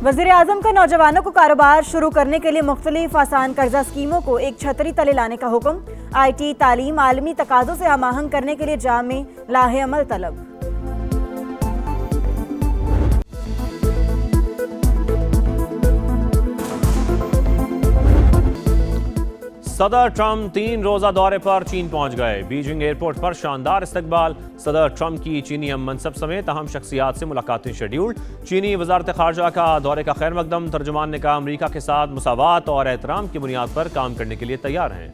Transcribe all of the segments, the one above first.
वज़ीर आज़म का नौजवानों को कारोबार शुरू करने के लिए मुख्तलिफ आसान कर्जा स्कीमों को एक छतरी तले लाने का हुक्म। IT तालीम आलमी तकाज़ों से हमआहंग करने के लिए जाम में लाहे अमल तलब। सदर ट्रंप 3 रोजा दौरे पर चीन पहुंच गए। बीजिंग एयरपोर्ट पर शानदार इस्तकबाल। सदर ट्रंप की चीनी हम मनसब समेत अहम शख्सियात से मुलाकातें शेड्यूल्ड। चीनी वजारत खारजा का दौरे का खैर मकदम। तर्जुमान ने कहा अमरीका के साथ मुसावात और एहतराम की बुनियाद पर काम करने के लिए तैयार हैं।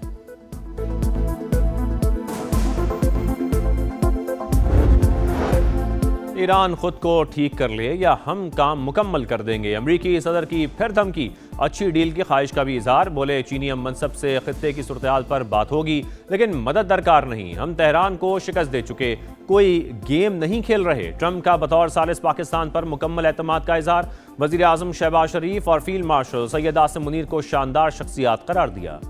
ईरान खुद को ठीक कर ले या हम काम मुकम्मल कर देंगे। अमरीकी सदर की फिर धमकी। अच्छी डील की ख्वाहिश का भी इजहार। बोले चीनी हम मनसब से खित्ते की सूरत-ए-हाल पर बात होगी, लेकिन मदद दरकार नहीं। हम तेहरान को शिकस्त दे चुके, कोई गेम नहीं खेल रहे। ट्रंप का बतौर सालिस पाकिस्तान पर मुकम्मल एतमाद का इजहार। वजीर आजम शहबाज शरीफ और फील्ड मार्शल सैयद आसिम मुनीर को शानदार शख्सियात करार दिया।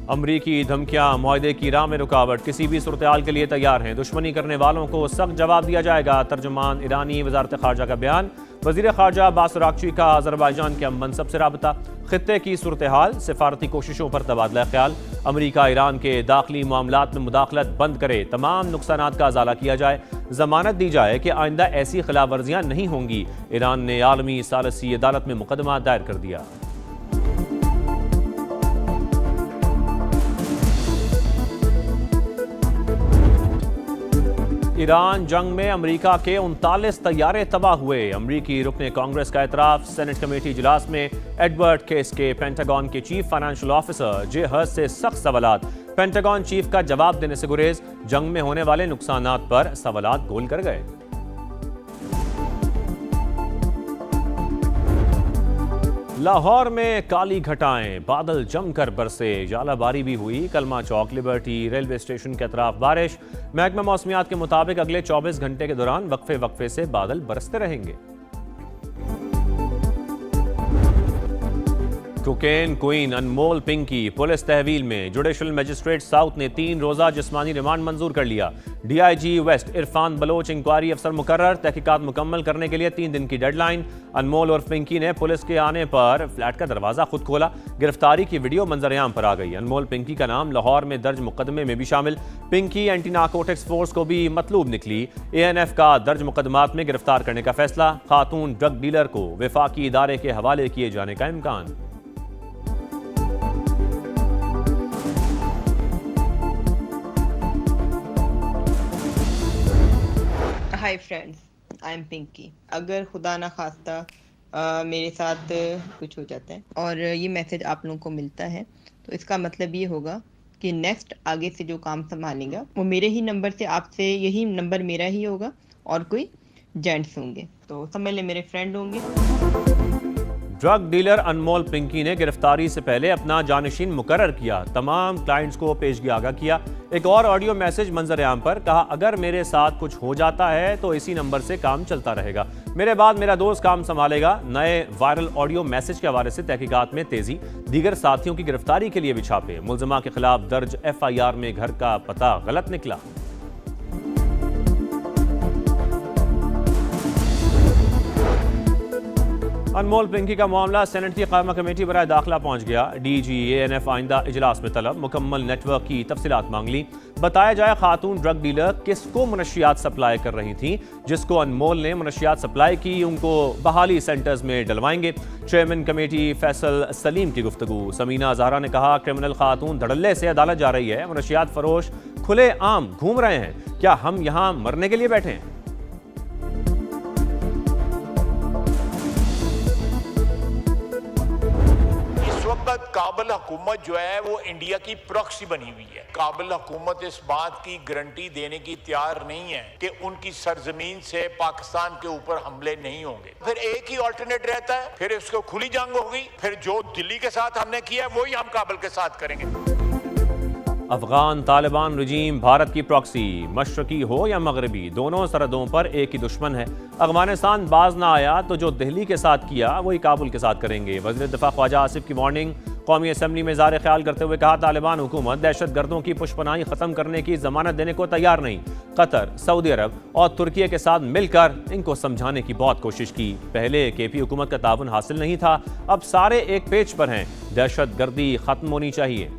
अमरीकी धमकियां मुआहदे की राह में रुकावट। किसी भी सूरत-ए-हाल के लिए तैयार हैं। दुश्मनी करने वालों को सख्त जवाब दिया जाएगा। तर्जुमान ईरानी वजारत खारजा का बयान। वजीर खारजा अब्बास अरागची का अजरबैजान के मनसब से राबता। खित्ते की सूरत-ए-हाल, सिफारती कोशिशों पर तबादला ख्याल। अमरीका ईरान के दाखिली मामलात में मुदाखलत बंद करे। तमाम नुकसानात का अजाला किया जाए। जमानत दी जाए कि आइंदा ऐसी खिलाफ वर्जियां नहीं होंगी। ईरान ने आलमी सालिसी अदालत में मुकदमा दायर कर दिया। ईरान जंग में अमरीका के 39 तैयारे तबाह हुए। अमरीकी रुकने कांग्रेस का एतराफ। सेनेट कमेटी इजलास में एडवर्ड केस के पेंटागन के चीफ फाइनेंशियल ऑफिसर जे हर्स से सख्त सवालात। पेंटागन चीफ का जवाब देने से गुरेज। जंग में होने वाले नुकसानात पर सवालात गोल कर गए। लाहौर में काली घटाएं, बादल जमकर बरसे। जालाबारी भी हुई। कलमा चौक, लिबर्टी, रेलवे स्टेशन के अतराफ बारिश। महकमा मौसमियात के मुताबिक अगले 24 घंटे के दौरान वक्फे वक्फे से बादल बरसते रहेंगे। कोकेन क्वीन अनमोल पिंकी पुलिस तहवील में। जुडिशल मजिस्ट्रेट साउथ ने 3 रोजा जिस्मानी रिमांड मंजूर कर लिया। DIG west Irfan Baloch inquiry अफसर मुकर्रर। तहकीकात मुकम्मल करने के लिए 3 दिन की डेडलाइन। अनमोल और पिंकी ने पुलिस के आने पर फ्लैट का दरवाजा खुद खोला। गिरफ्तारी की वीडियो मंजर-ए-आम पर आ गई। अनमोल पिंकी का नाम लाहौर में दर्ज मुकदमे में भी शामिल। पिंकी एंटी नारकोटिक्स फोर्स को भी मतलूब निकली। ANF का दर्ज मुकदमात में गिरफ्तार करने का फैसला। खातून ड्रग डीलर को वफाकी इदारे के हवाले किए जाने का इम्कान। Hi friends, I am Pinky. अगर खुदा ना खास्ता मेरे साथ कुछ हो जाता है और ये मैसेज आप लोगों को मिलता है, तो इसका मतलब ये होगा कि नेक्स्ट आगे से जो काम संभालेगा वो मेरे ही नंबर से, आपसे यही नंबर मेरा ही होगा और कोई जेंट्स होंगे, तो समझ ले मेरे फ्रेंड होंगे। ड्रग डीलर अनमोल पिंकी ने गिरफ्तारी से पहले अपना जानशीन मुकर्रर किया। तमाम क्लाइंट्स को पेशगी आगाह किया। एक और ऑडियो मैसेज मंजर-ए-आम पर। कहा अगर मेरे साथ कुछ हो जाता है तो इसी नंबर से काम चलता रहेगा। मेरे बाद मेरा दोस्त काम संभालेगा। नए वायरल ऑडियो मैसेज के हवाले से तहकीकात में तेजी। दीगर साथियों की गिरफ्तारी के लिए भी छापे। मुलजमा के खिलाफ दर्ज FIR में घर का पता गलत निकला। अनमोल पिंकी का मामला सेनेट की कायमा कमेटी बराए दाखिला पहुंच गया। DG ANF आइंदा इजलास में तलब। मुकम्मल नेटवर्क की तफसीलात मांग ली। बताया जाए खातून ड्रग डीलर किसको मनशियात सप्लाई कर रही थी। जिसको अनमोल ने मनशियात सप्लाई की उनको बहाली सेंटर्स में डलवाएंगे। चेयरमैन कमेटी फैसल सलीम की गुफ्तगू। समीना जहरा ने कहा क्रिमिनल खातून धड़ल्ले से अदालत जा रही है। मनशियात फरोश खुले आम घूम रहे हैं। क्या हम यहाँ मरने के लिए बैठे हैं? काबुल हुकूमत जो है वो इंडिया की प्रॉक्सी बनी हुई है। काबुल हुकूमत इस बात की गारंटी देने की तैयार नहीं है कि उनकी सरजमीन से पाकिस्तान के ऊपर हमले नहीं होंगे। फिर एक ही ऑल्टरनेट रहता है, फिर उसको खुली जंग होगी। फिर जो दिल्ली के साथ हमने किया है वही हम काबुल के साथ करेंगे। अफगान तालिबान रजीम भारत की प्रॉक्सी। मशरकी हो या मगरबी, दोनों सरहदों पर एक ही दुश्मन है। अफगानिस्तान बाज ना आया तो जो दिल्ली के साथ किया वही काबुल के साथ करेंगे। वज़ीर दिफा ख्वाजा आसिफ की वार्निंग। कौमी असम्बली में इज़हार ख्याल करते हुए कहा, तालिबान हुकूमत दहशत गर्दों की पुष्पनाही खत्म करने की जमानत देने को तैयार नहीं। कतर, सऊदी अरब और तुर्की के साथ मिलकर इनको समझाने की बहुत कोशिश की। पहले केपी हुकूमत का ताउन हासिल नहीं था, अब सारे एक पेज पर हैं। दहशत गर्दी खत्म होनी चाहिए।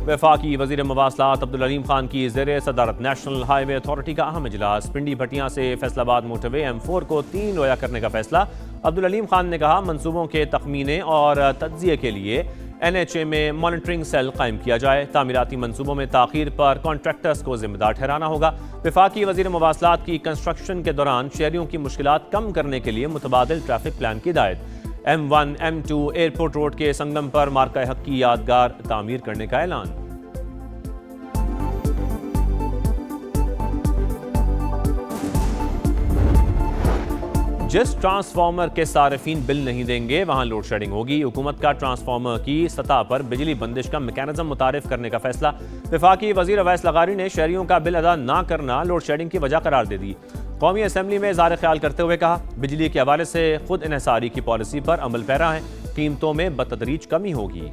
वफाकी वज़ीर मवासलात अब्दुल अलीम खान की ज़ेरे सदारत नेशनल हाईवे अथॉरिटी का अहम इजलास। पिंडी भटियां से फैसलाबाद मोटरवे M4 को 3 रोया करने का फैसला। अब्दुल अलीम खान ने कहा, मंसूबों के तखमीने और तज्जिए के लिए NHA में मॉनिटरिंग सेल कायम किया जाए। तामीराती मंसूबों में ताखीर पर कॉन्ट्रैक्टर्स को जिम्मेदार ठहराना होगा। वफाकी वज़ीर मवासलात की कंस्ट्रक्शन के दौरान शहरियों की मुश्किलात कम करने के लिए मुतबादिल ट्रैफिक प्लान की हिदायत। M1, M2 एयरपोर्ट रोड के संगम पर मार्का हक की यादगार तामीर करने का ऐलान। जिस ट्रांसफार्मर के सारिफीन बिल नहीं देंगे वहां लोड शेडिंग होगी। हुकूमत का ट्रांसफार्मर की सतह पर बिजली बंदिश का मैकेनिज्म मुतारिफ करने का फैसला। वफाकी वजीर अवैस लगारी ने शहरियों का बिल अदा ना करना लोड शेडिंग की वजह करार दे दी। कौमी असम्बली में इज़हार ख्याल करते हुए कहा, बिजली के हवाले से खुद इन्हसारी की पॉलिसी पर अमल पैरा है, कीमतों में बतदरीज कमी होगी।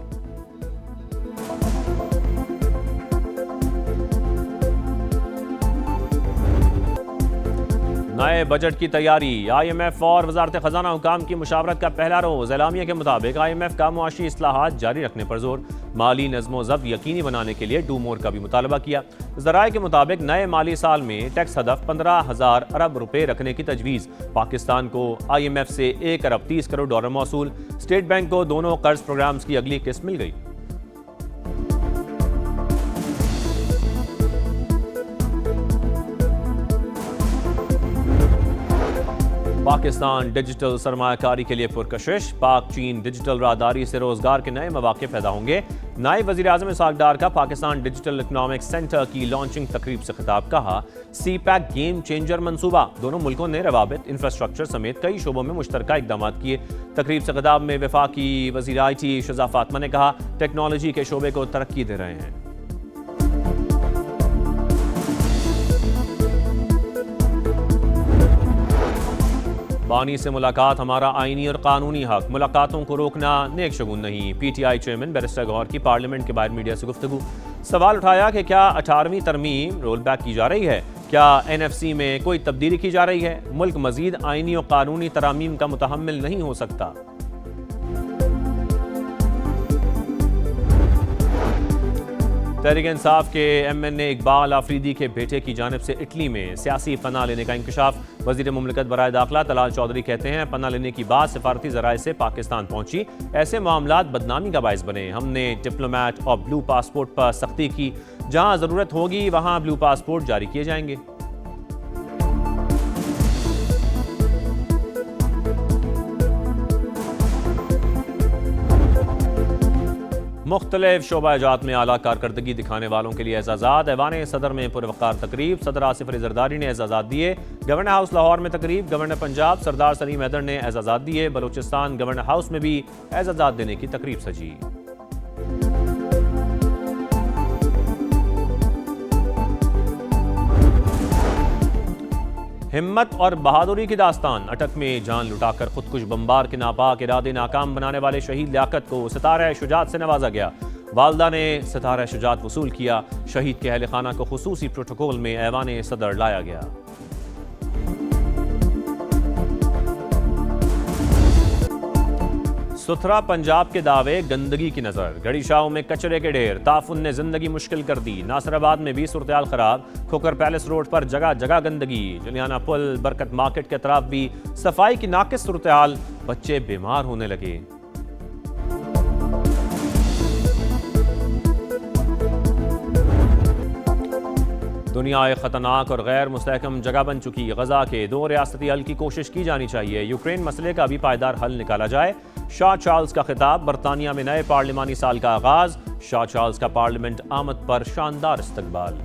नए बजट की तैयारी। IMF और वजारत खजाना हुकाम की मुशावरत का पहला रोज। एलामिया के मुताबिक IMF का मुआशी इस्लाहात जारी रखने पर जोर। माली नज़्मो ज़ब्त यकीनी बनाने के लिए डू मोर का भी मुतालबा किया। ज़राए के मुताबिक नए माली साल में टैक्स हदफ 15,000 अरब रुपए रखने की तजवीज़। पाकिस्तान को IMF से 1 अरब 30 करोड़ डॉलर मौसूल। स्टेट बैंक को दोनों कर्ज प्रोग्राम्स की अगली किस्त मिल गई। पाकिस्तान डिजिटल सरमायाकारी के लिए पुरकशिश। पाक चीन डिजिटल राहदारी से रोजगार के नए मौके पैदा होंगे। नायब वज़ीर आज़म इसहाक डार का पाकिस्तान डिजिटल इकनॉमिक सेंटर की लॉन्चिंग तकरीब से खिताब। कहा, CPEC गेम चेंजर मंसूबा। दोनों मुल्कों ने रवाबित, इंफ्रास्ट्रक्चर समेत कई शोबों में मुश्तरका इकदाम किए। तकरीब से खिताब में वफाकी वज़ीर IT शज़ा फातिमा ने कहा, टेक्नोलॉजी के शोबे को तरक्की दे रहे हैं। बानी से मुलाकात हमारा आईनी और कानूनी हक। मुलाकातों को रोकना नेक शगुन नहीं। PTI चेयरमैन बैरिस्टर गौहर की पार्लियामेंट के बाहर मीडिया से गुफ्तगू। सवाल उठाया कि क्या 18वीं तरमीम रोल बैक की जा रही है? क्या NFC में कोई तब्दीली की जा रही है? मुल्क मजीद आईनी और कानूनी तरामीम का मुतहम्मिल नहीं हो सकता। तहरीक इंसाफ के MNA इकबाल आफरीदी के बेटे की जानिब से इटली में सियासी पनाह लेने का इंकशाफ। वजीर मुमलिकत बराए दाखिला तलाल चौधरी कहते हैं, पनाह लेने की बात सिफारती ज़राए से पाकिस्तान पहुंची। ऐसे मामलात बदनामी का बायस बने। हमने डिप्लोमेट और ब्लू पासपोर्ट पर सख्ती की। जहां ज़रूरत होगी वहां ब्लू पासपोर्ट जारी किए जाएंगे। मुख्तलिफ शोबाजात में आला कारकर्दगी दिखाने वालों के लिए एजाज़ात। ऐवान सदर में पुरवकार तकरीब। सदर आसिफ अली जरदारी ने एजाज़ात दिए। गवर्नर हाउस लाहौर में तकरीब। गवर्नर पंजाब सरदार सलीम हैदर ने एजाज़ात दिए। बलूचिस्तान गवर्नर हाउस में भी एजाज़ात देने की तकरीब सजी। हिम्मत और बहादुरी की दास्तान। अटक में जान लुटाकर खुदकुश बम्बार के नापाक इरादे नाकाम बनाने वाले शहीद लियाकत को सितारा शुजात से नवाजा गया। वालदा ने सितारा शुजात वसूल किया। शहीद के अहल खाना को खुसूसी प्रोटोकॉल में ऐवान सदर लाया गया। सुथरा पंजाब के दावे गंदगी की नजर। गड़ीशाओं में कचरे के ढेर। ताफुन ने जिंदगी मुश्किल कर दी। नासराबाद में भी सूरत-ए-हाल खराब। खोकर पैलेस रोड पर जगह जगह गंदगी। जुलियाना पुल, बरकत मार्केट के अतराफ भी सफाई की नाकिस सूरत-ए-हाल। बच्चे बीमार होने लगे। दुनिया एक खतरनाक और गैर मुस्तहकम जगह बन चुकी। गजा के 2 रियासती हल की कोशिश की जानी चाहिए। यूक्रेन मसले का भी पायदार हल निकाला जाए। शाह चार्ल्स का खिताब। बरतानिया में नए पार्लिमानी साल का आगाज। शाह चार्ल्स का पार्लियामेंट आमद पर शानदार इस्तकबाल।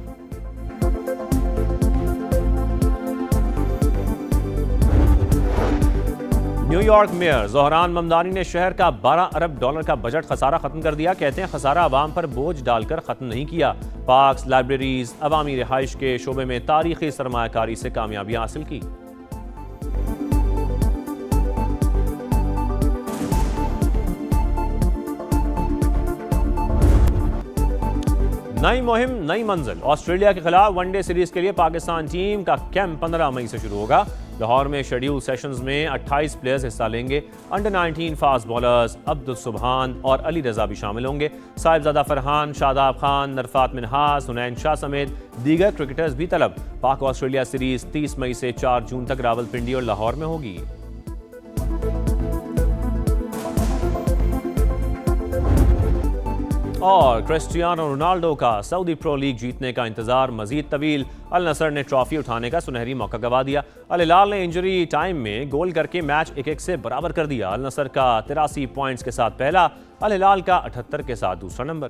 न्यूयॉर्क मेयर ज़ोहरान ममदानी ने शहर का 12 अरब डॉलर का बजट खसारा खत्म कर दिया। कहते हैं खसारा आवाम पर बोझ डालकर खत्म नहीं किया। पार्क्स, लाइब्रेरीज, अवामी रिहाइश के शोबे में तारीखी सरमायाकारी से कामयाबी हासिल की। नई मुहिम नई मंजिल। ऑस्ट्रेलिया के खिलाफ वनडे सीरीज के लिए पाकिस्तान टीम का कैंप 15 मई से शुरू होगा। लाहौर में शेड्यूल सेशंस में 28 प्लेयर्स हिस्सा लेंगे। अंडर 19 फास्ट बॉलर्स अब्दुल सुबहान और अली रजा भी शामिल होंगे। साहिबजादा फरहान, शादाब खान, नरफात मिनहास, हुनैन शाह समेत दीगर क्रिकेटर्स भी तलब। पाक ऑस्ट्रेलिया सीरीज 30 मई से 4 जून तक रावलपिंडी और लाहौर में होगी। और क्रिस्टियानो रोनाल्डो का सऊदी प्रो लीग जीतने का इंतजार मजीद तवील। अल नसर ने ट्रॉफी उठाने का सुनहरी मौका गवा दिया। अल हिलाल ने इंजरी टाइम में गोल करके मैच 1-1 से बराबर कर दिया। अल नसर का 83 पॉइंट्स के साथ पहला, अल हिलाल का 78 के साथ दूसरा नंबर।